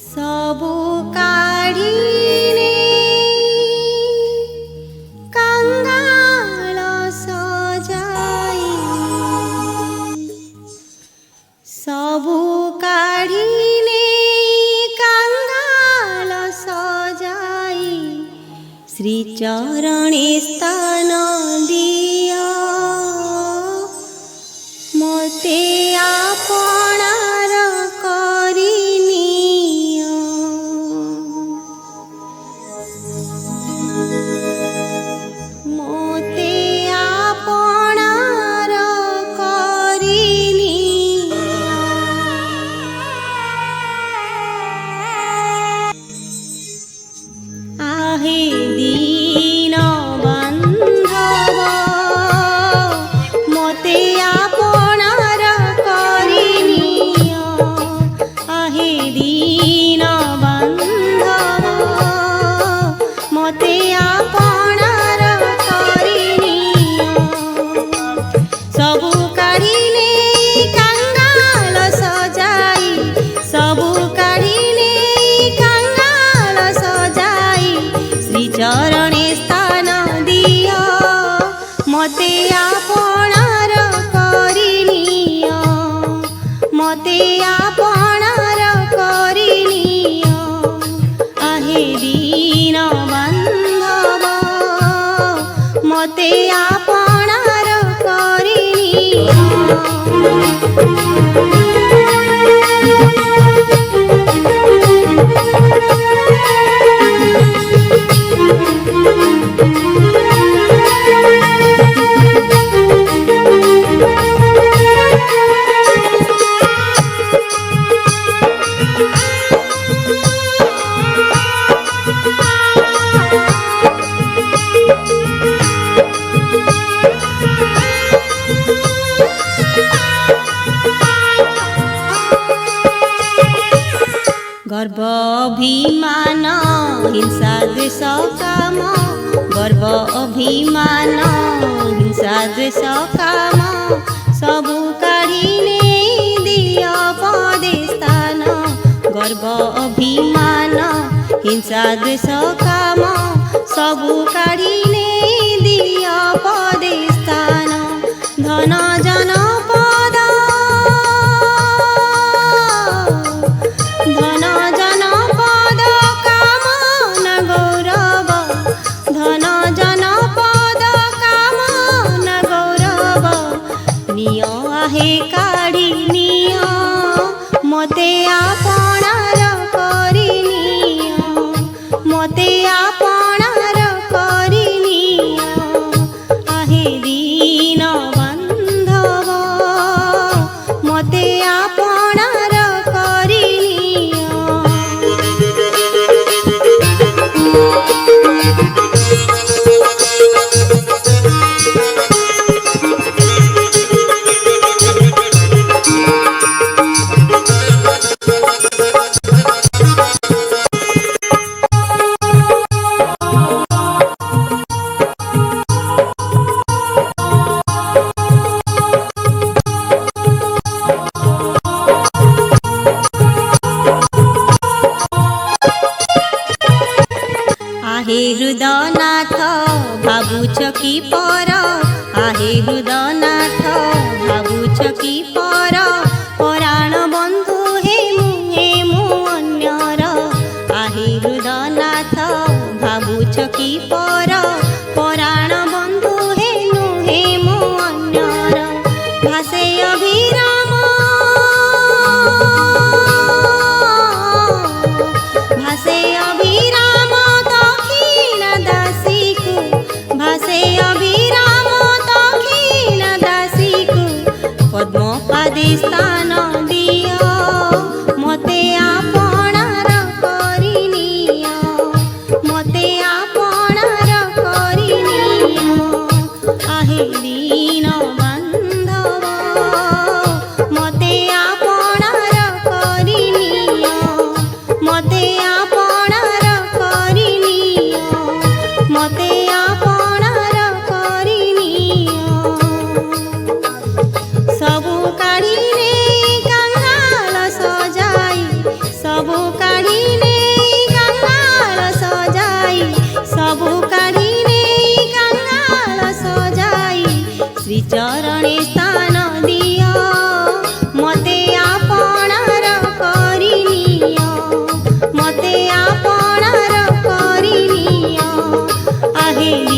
सबु काढिने कंगाल सजाई, सबु काढिने कंगाल सजाई, श्री चरणे स्थान दिया मोते आपणार करिनियो। मोते आपणार करिनियो। आहे दीन बांधव मोते आपणार करिनियो। आहे दीन बांधव मोते आपणार करिनियो। सबु काढिले कंगाल सजाई, सबु काढिले कंगाल सजाई, श्री चरणे स्थान दिया मोते आपणार करिनियो। मोते आपणार करिनियो। आहे दीन बांधव मोते आपणार करिनियो। गर्व अभिमान हिंसा द्वेष काम, गर्व अभिमान हिंसा द्वेष काम, सबु काढिने दिया पदे स्थान। गर्व अभिमान हिंसा द्वेष काम, सबु काढिने दिया पदे स्थान। धन जन पद धन जन पद काम न गौरव, धन जन पद काम न गौरव, नियो आहे काढिनियो मोते आपणार करिनियो। मोते आपणार करिनियो। आहे दीन बांधव मोते आपणार करिनियो। आहे हृदनाथ भावुछ की पर, आहे हृदनाथ भावुछ की पर, पराण बंधु हे मु अन्यर। आहे हृदनाथ भावुछ की पर, पराण बंधु हे मु अन्यर। भासे अभिराम भासे अभिराम दक्षिण दासी को, भासे अभिराम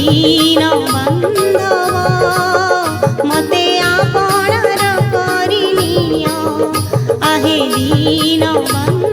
दीन बांधव मते आपणार करिनियो आहे दीन बांधव।